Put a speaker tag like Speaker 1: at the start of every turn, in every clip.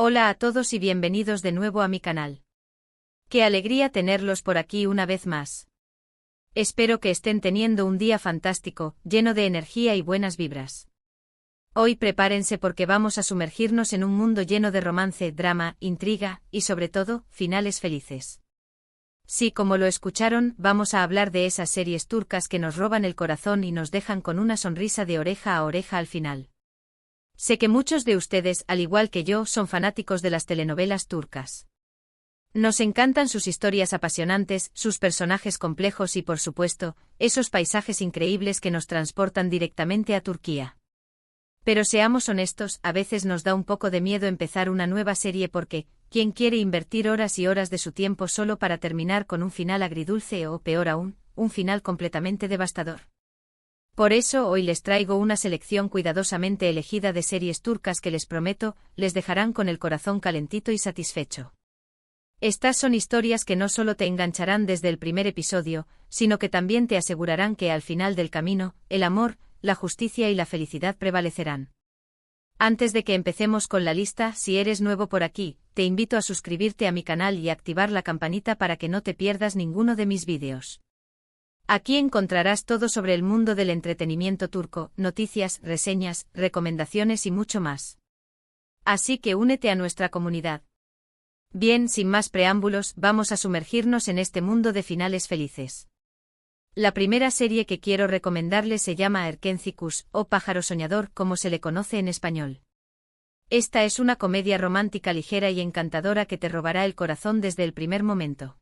Speaker 1: Hola a todos y bienvenidos de nuevo a mi canal. Qué alegría tenerlos por aquí una vez más. Espero que estén teniendo un día fantástico, lleno de energía y buenas vibras. Hoy prepárense porque vamos a sumergirnos en un mundo lleno de romance, drama, intriga y sobre todo, finales felices. Sí, como lo escucharon, vamos a hablar de esas series turcas que nos roban el corazón y nos dejan con una sonrisa de oreja a oreja al final. Sé que muchos de ustedes, al igual que yo, son fanáticos de las telenovelas turcas. Nos encantan sus historias apasionantes, sus personajes complejos y, por supuesto, esos paisajes increíbles que nos transportan directamente a Turquía. Pero seamos honestos, a veces nos da un poco de miedo empezar una nueva serie porque, ¿quién quiere invertir horas y horas de su tiempo solo para terminar con un final agridulce o, peor aún, un final completamente devastador? Por eso hoy les traigo una selección cuidadosamente elegida de series turcas que les prometo, les dejarán con el corazón calentito y satisfecho. Estas son historias que no solo te engancharán desde el primer episodio, sino que también te asegurarán que al final del camino, el amor, la justicia y la felicidad prevalecerán. Antes de que empecemos con la lista, si eres nuevo por aquí, te invito a suscribirte a mi canal y activar la campanita para que no te pierdas ninguno de mis vídeos. Aquí encontrarás todo sobre el mundo del entretenimiento turco, noticias, reseñas, recomendaciones y mucho más. Así que únete a nuestra comunidad. Bien, sin más preámbulos, vamos a sumergirnos en este mundo de finales felices. La primera serie que quiero recomendarles se llama Erkencikus, o Pájaro Soñador, como se le conoce en español. Esta es una comedia romántica ligera y encantadora que te robará el corazón desde el primer momento.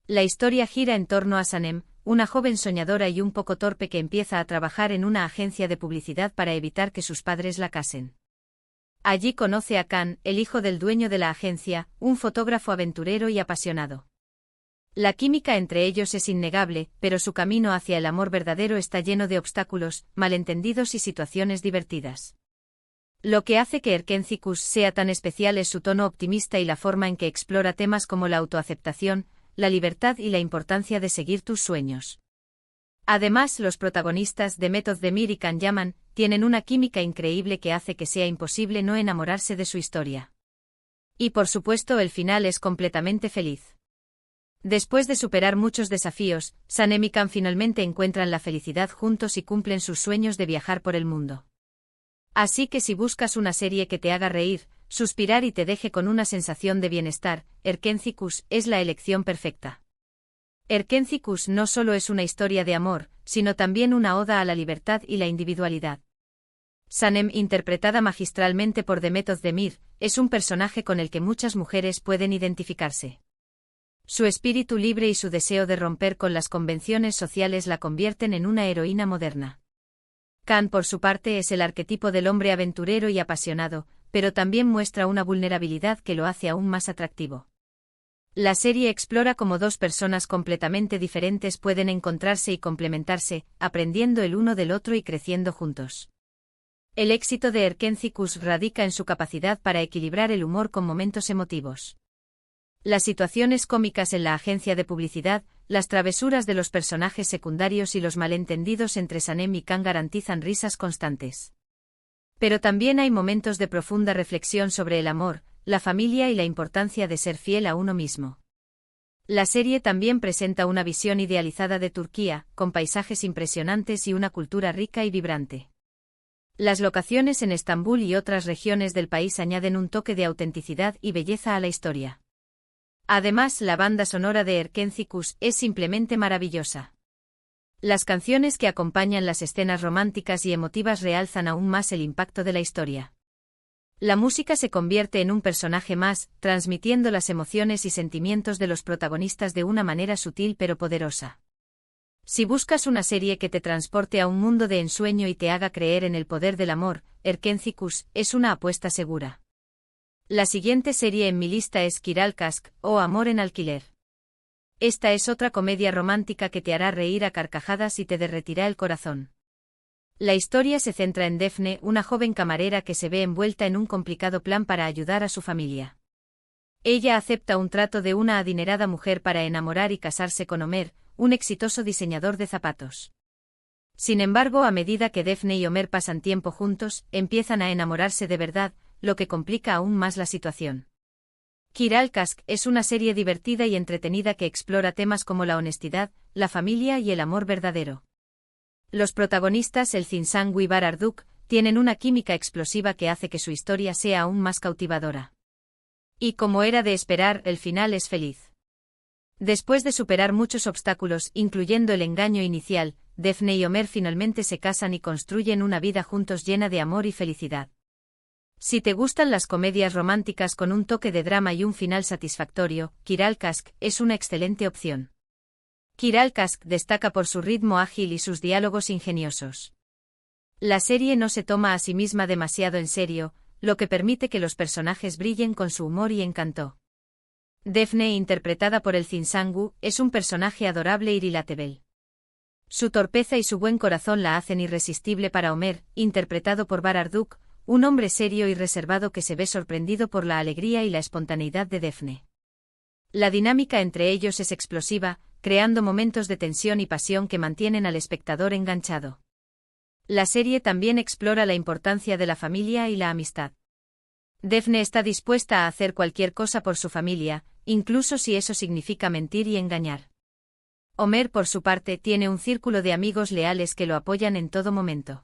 Speaker 1: La historia gira en torno a Sanem, una joven soñadora y un poco torpe que empieza a trabajar en una agencia de publicidad para evitar que sus padres la casen. Allí conoce a Can, el hijo del dueño de la agencia, un fotógrafo aventurero y apasionado. La química entre ellos es innegable, pero su camino hacia el amor verdadero está lleno de obstáculos, malentendidos y situaciones divertidas. Lo que hace que Erkencikus sea tan especial es su tono optimista y la forma en que explora temas como la autoaceptación, la libertad y la importancia de seguir tus sueños. Además, los protagonistas Demet Özdemir y Can Yaman tienen una química increíble que hace que sea imposible no enamorarse de su historia. Y por supuesto el final es completamente feliz. Después de superar muchos desafíos, Sanem y Can finalmente encuentran la felicidad juntos y cumplen sus sueños de viajar por el mundo. Así que si buscas una serie que te haga reír, suspirar y te deje con una sensación de bienestar, Erkencikus es la elección perfecta. Erkencikus no solo es una historia de amor, sino también una oda a la libertad y la individualidad. Sanem, interpretada magistralmente por Demet Özdemir, es un personaje con el que muchas mujeres pueden identificarse. Su espíritu libre y su deseo de romper con las convenciones sociales la convierten en una heroína moderna. Can, por su parte, es el arquetipo del hombre aventurero y apasionado, pero también muestra una vulnerabilidad que lo hace aún más atractivo. La serie explora cómo dos personas completamente diferentes pueden encontrarse y complementarse, aprendiendo el uno del otro y creciendo juntos. El éxito de Erkencikus radica en su capacidad para equilibrar el humor con momentos emotivos. Las situaciones cómicas en la agencia de publicidad, las travesuras de los personajes secundarios y los malentendidos entre Sanem y Can garantizan risas constantes. Pero también hay momentos de profunda reflexión sobre el amor, la familia y la importancia de ser fiel a uno mismo. La serie también presenta una visión idealizada de Turquía, con paisajes impresionantes y una cultura rica y vibrante. Las locaciones en Estambul y otras regiones del país añaden un toque de autenticidad y belleza a la historia. Además, la banda sonora de Erkencikus es simplemente maravillosa. Las canciones que acompañan las escenas románticas y emotivas realzan aún más el impacto de la historia. La música se convierte en un personaje más, transmitiendo las emociones y sentimientos de los protagonistas de una manera sutil pero poderosa. Si buscas una serie que te transporte a un mundo de ensueño y te haga creer en el poder del amor, Erkencikus es una apuesta segura. La siguiente serie en mi lista es Kiralkask, o Amor en alquiler. Esta es otra comedia romántica que te hará reír a carcajadas y te derretirá el corazón. La historia se centra en Defne, una joven camarera que se ve envuelta en un complicado plan para ayudar a su familia. Ella acepta un trato de una adinerada mujer para enamorar y casarse con Ömer, un exitoso diseñador de zapatos. Sin embargo, a medida que Defne y Ömer pasan tiempo juntos, empiezan a enamorarse de verdad, lo que complica aún más la situación. Kiral Kask es una serie divertida y entretenida que explora temas como la honestidad, la familia y el amor verdadero. Los protagonistas, el Zinsang y Bar Arduk, tienen una química explosiva que hace que su historia sea aún más cautivadora. Y como era de esperar, el final es feliz. Después de superar muchos obstáculos, incluyendo el engaño inicial, Defne y Omer finalmente se casan y construyen una vida juntos llena de amor y felicidad. Si te gustan las comedias románticas con un toque de drama y un final satisfactorio, Kiral Kask es una excelente opción. Kiral Kask destaca por su ritmo ágil y sus diálogos ingeniosos. La serie no se toma a sí misma demasiado en serio, lo que permite que los personajes brillen con su humor y encanto. Defne, interpretada por el Zinsangu, es un personaje adorable y relatable. Su torpeza y su buen corazón la hacen irresistible para Omer, interpretado por Bar Arduk, un hombre serio y reservado que se ve sorprendido por la alegría y la espontaneidad de Defne. La dinámica entre ellos es explosiva, creando momentos de tensión y pasión que mantienen al espectador enganchado. La serie también explora la importancia de la familia y la amistad. Defne está dispuesta a hacer cualquier cosa por su familia, incluso si eso significa mentir y engañar. Omer, por su parte, tiene un círculo de amigos leales que lo apoyan en todo momento.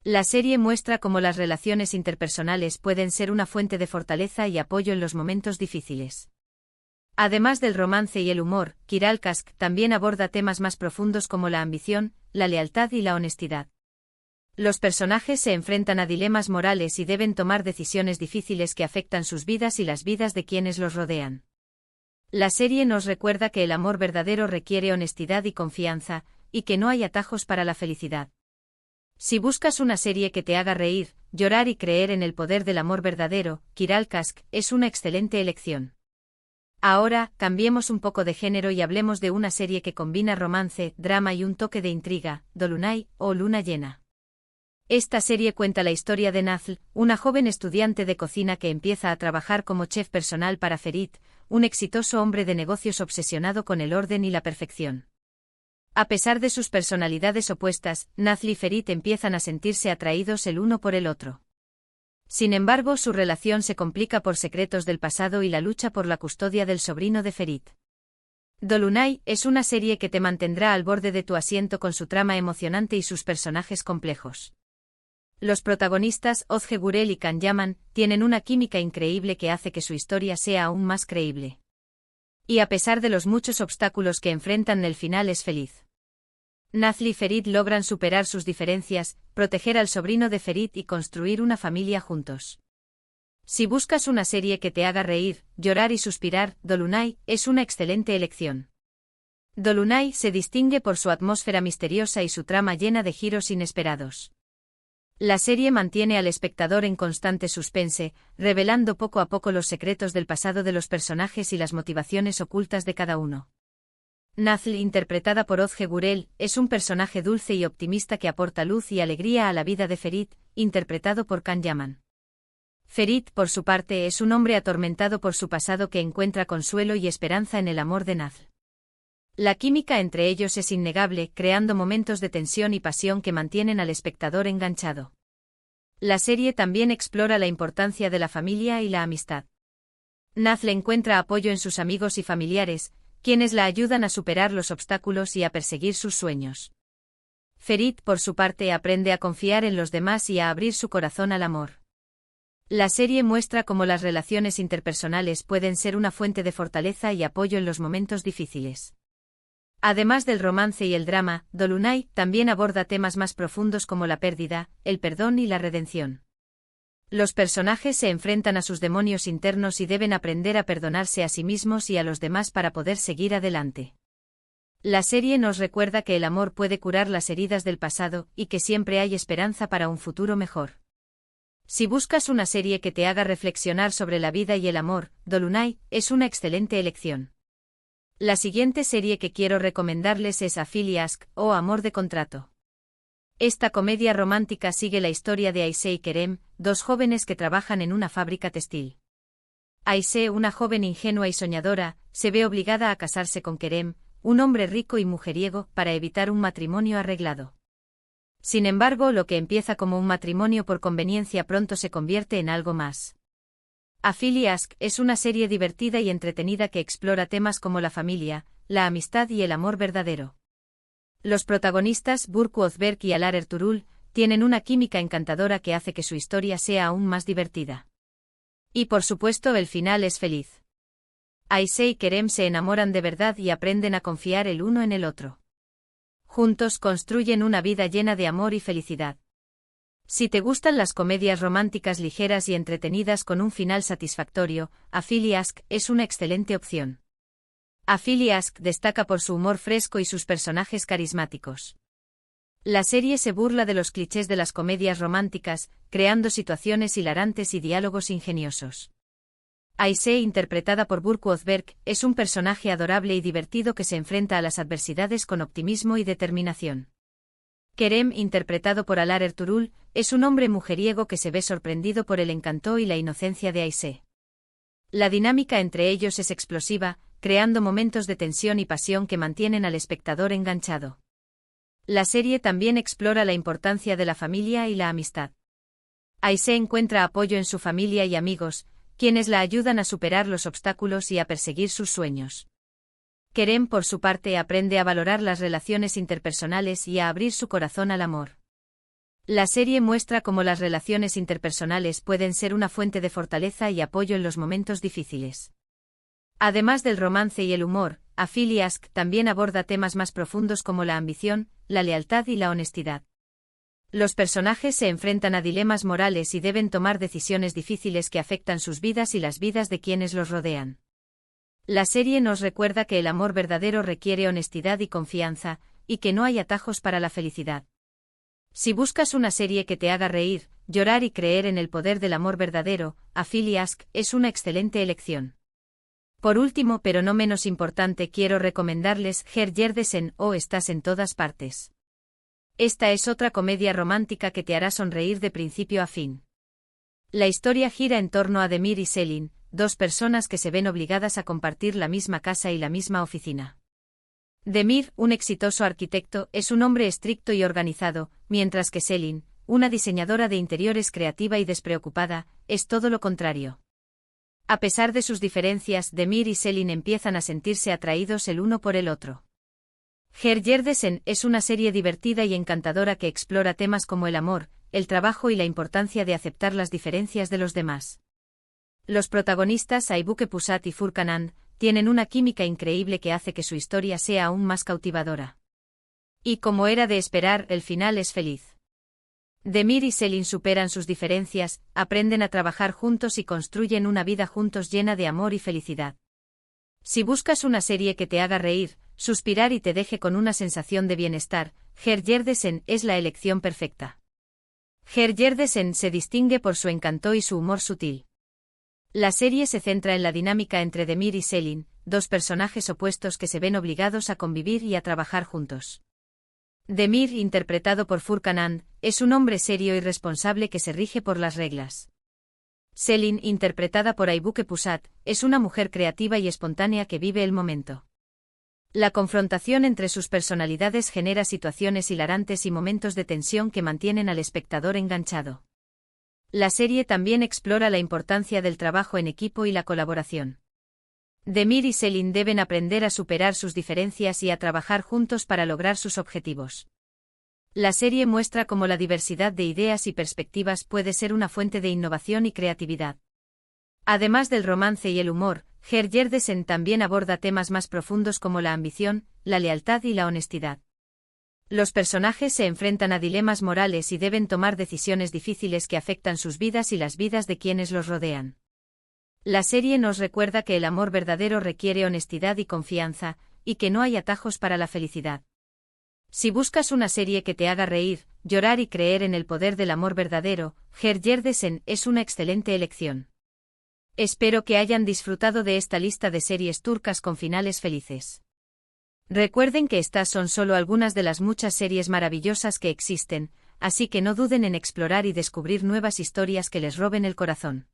Speaker 1: La serie muestra cómo las relaciones interpersonales pueden ser una fuente de fortaleza y apoyo en los momentos difíciles. Además del romance y el humor, Kiral Kask también aborda temas más profundos como la ambición, la lealtad y la honestidad. Los personajes se enfrentan a dilemas morales y deben tomar decisiones difíciles que afectan sus vidas y las vidas de quienes los rodean. La serie nos recuerda que el amor verdadero requiere honestidad y confianza, y que no hay atajos para la felicidad. Si buscas una serie que te haga reír, llorar y creer en el poder del amor verdadero, Kiral Kask es una excelente elección. Ahora, cambiemos un poco de género y hablemos de una serie que combina romance, drama y un toque de intriga, Dolunay, o Luna Llena. Esta serie cuenta la historia de Nazl, una joven estudiante de cocina que empieza a trabajar como chef personal para Ferit, un exitoso hombre de negocios obsesionado con el orden y la perfección. A pesar de sus personalidades opuestas, Nazl y Ferit empiezan a sentirse atraídos el uno por el otro. Sin embargo, su relación se complica por secretos del pasado y la lucha por la custodia del sobrino de Ferit. Dolunay es una serie que te mantendrá al borde de tu asiento con su trama emocionante y sus personajes complejos. Los protagonistas, Ozge Gurel y Can Yaman, tienen una química increíble que hace que su historia sea aún más creíble. Y a pesar de los muchos obstáculos que enfrentan, el final es feliz. Nazl y Ferit logran superar sus diferencias, proteger al sobrino de Ferit y construir una familia juntos. Si buscas una serie que te haga reír, llorar y suspirar, Dolunay es una excelente elección. Dolunay se distingue por su atmósfera misteriosa y su trama llena de giros inesperados. La serie mantiene al espectador en constante suspense, revelando poco a poco los secretos del pasado de los personajes y las motivaciones ocultas de cada uno. Nazl, interpretada por Ozge Gurel, es un personaje dulce y optimista que aporta luz y alegría a la vida de Ferit, interpretado por Can Yaman. Ferit, por su parte, es un hombre atormentado por su pasado que encuentra consuelo y esperanza en el amor de Nazl. La química entre ellos es innegable, creando momentos de tensión y pasión que mantienen al espectador enganchado. La serie también explora la importancia de la familia y la amistad. Nazl encuentra apoyo en sus amigos y familiares, quienes la ayudan a superar los obstáculos y a perseguir sus sueños. Ferit, por su parte, aprende a confiar en los demás y a abrir su corazón al amor. La serie muestra cómo las relaciones interpersonales pueden ser una fuente de fortaleza y apoyo en los momentos difíciles. Además del romance y el drama, Dolunay también aborda temas más profundos como la pérdida, el perdón y la redención. Los personajes se enfrentan a sus demonios internos y deben aprender a perdonarse a sí mismos y a los demás para poder seguir adelante. La serie nos recuerda que el amor puede curar las heridas del pasado y que siempre hay esperanza para un futuro mejor. Si buscas una serie que te haga reflexionar sobre la vida y el amor, Dolunay es una excelente elección. La siguiente serie que quiero recomendarles es Afili Ask, o Amor de Contrato. Esta comedia romántica sigue la historia de Aisé y Kerem, dos jóvenes que trabajan en una fábrica textil. Aisé, una joven ingenua y soñadora, se ve obligada a casarse con Kerem, un hombre rico y mujeriego, para evitar un matrimonio arreglado. Sin embargo, lo que empieza como un matrimonio por conveniencia pronto se convierte en algo más. A Philly Ask es una serie divertida y entretenida que explora temas como la familia, la amistad y el amor verdadero. Los protagonistas, Burke Othberg y Alar Ertuğrul, tienen una química encantadora que hace que su historia sea aún más divertida. Y por supuesto el final es feliz. Ayşe y Kerem se enamoran de verdad y aprenden a confiar el uno en el otro. Juntos construyen una vida llena de amor y felicidad. Si te gustan las comedias románticas ligeras y entretenidas con un final satisfactorio, A Philly Ask es una excelente opción. A Philly Ask destaca por su humor fresco y sus personajes carismáticos. La serie se burla de los clichés de las comedias románticas, creando situaciones hilarantes y diálogos ingeniosos. Ayşe, interpretada por Burke Othberg, es un personaje adorable y divertido que se enfrenta a las adversidades con optimismo y determinación. Kerem, interpretado por Alar Ertuğrul, es un hombre mujeriego que se ve sorprendido por el encanto y la inocencia de Ayşe. La dinámica entre ellos es explosiva, creando momentos de tensión y pasión que mantienen al espectador enganchado. La serie también explora la importancia de la familia y la amistad. Ayşe encuentra apoyo en su familia y amigos, quienes la ayudan a superar los obstáculos y a perseguir sus sueños. Kerem, por su parte, aprende a valorar las relaciones interpersonales y a abrir su corazón al amor. La serie muestra cómo las relaciones interpersonales pueden ser una fuente de fortaleza y apoyo en los momentos difíciles. Además del romance y el humor, A Philly Ask también aborda temas más profundos como la ambición, la lealtad y la honestidad. Los personajes se enfrentan a dilemas morales y deben tomar decisiones difíciles que afectan sus vidas y las vidas de quienes los rodean. La serie nos recuerda que el amor verdadero requiere honestidad y confianza, y que no hay atajos para la felicidad. Si buscas una serie que te haga reír, llorar y creer en el poder del amor verdadero, A Philly Ask es una excelente elección. Por último, pero no menos importante, quiero recomendarles Her Jerdesen o Estás en todas partes. Esta es otra comedia romántica que te hará sonreír de principio a fin. La historia gira en torno a Demir y Selin, dos personas que se ven obligadas a compartir la misma casa y la misma oficina. Demir, un exitoso arquitecto, es un hombre estricto y organizado, mientras que Selin, una diseñadora de interiores creativa y despreocupada, es todo lo contrario. A pesar de sus diferencias, Demir y Selin empiezan a sentirse atraídos el uno por el otro. Her Jerdesen es una serie divertida y encantadora que explora temas como el amor, el trabajo y la importancia de aceptar las diferencias de los demás. Los protagonistas Aybüke Pusat y Furkan Ann tienen una química increíble que hace que su historia sea aún más cautivadora. Y como era de esperar, el final es feliz. Demir y Selin superan sus diferencias, aprenden a trabajar juntos y construyen una vida juntos llena de amor y felicidad. Si buscas una serie que te haga reír, suspirar y te deje con una sensación de bienestar, Her Jerdesen es la elección perfecta. Her Jerdesen se distingue por su encanto y su humor sutil. La serie se centra en la dinámica entre Demir y Selin, dos personajes opuestos que se ven obligados a convivir y a trabajar juntos. Demir, interpretado por Furkan Ann, es un hombre serio y responsable que se rige por las reglas. Selin, interpretada por Aybüke Pusat, es una mujer creativa y espontánea que vive el momento. La confrontación entre sus personalidades genera situaciones hilarantes y momentos de tensión que mantienen al espectador enganchado. La serie también explora la importancia del trabajo en equipo y la colaboración. Demir y Selin deben aprender a superar sus diferencias y a trabajar juntos para lograr sus objetivos. La serie muestra cómo la diversidad de ideas y perspectivas puede ser una fuente de innovación y creatividad. Además del romance y el humor, Her Jerdesen también aborda temas más profundos como la ambición, la lealtad y la honestidad. Los personajes se enfrentan a dilemas morales y deben tomar decisiones difíciles que afectan sus vidas y las vidas de quienes los rodean. La serie nos recuerda que el amor verdadero requiere honestidad y confianza, y que no hay atajos para la felicidad. Si buscas una serie que te haga reír, llorar y creer en el poder del amor verdadero, Her Jerdesen es una excelente elección. Espero que hayan disfrutado de esta lista de series turcas con finales felices. Recuerden que estas son solo algunas de las muchas series maravillosas que existen, así que no duden en explorar y descubrir nuevas historias que les roben el corazón.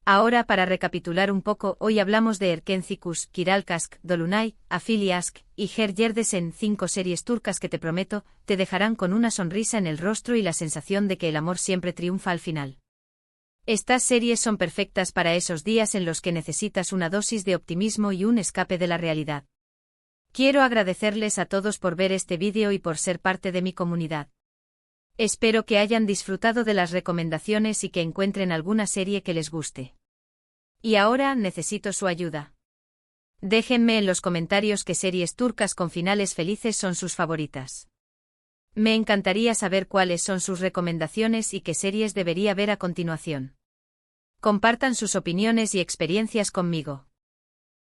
Speaker 1: Ahora para recapitular un poco, hoy hablamos de Erkenci Kuş, Kiralkask, Dolunay, Afili Ask y Her Yerdesen, 5 series turcas que te prometo, te dejarán con una sonrisa en el rostro y la sensación de que el amor siempre triunfa al final. Estas series son perfectas para esos días en los que necesitas una dosis de optimismo y un escape de la realidad. Quiero agradecerles a todos por ver este vídeo y por ser parte de mi comunidad. Espero que hayan disfrutado de las recomendaciones y que encuentren alguna serie que les guste. Y ahora necesito su ayuda. Déjenme en los comentarios qué series turcas con finales felices son sus favoritas. Me encantaría saber cuáles son sus recomendaciones y qué series debería ver a continuación. Compartan sus opiniones y experiencias conmigo.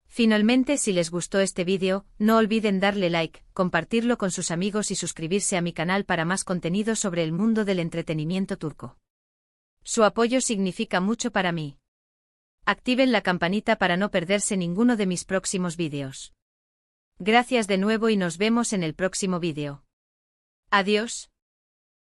Speaker 1: Finalmente, si les gustó este vídeo, no olviden darle like, compartirlo con sus amigos y suscribirse a mi canal para más contenido sobre el mundo del entretenimiento turco. Su apoyo significa mucho para mí. Activen la campanita para no perderse ninguno de mis próximos vídeos. Gracias de nuevo y nos vemos en el próximo vídeo. Adiós.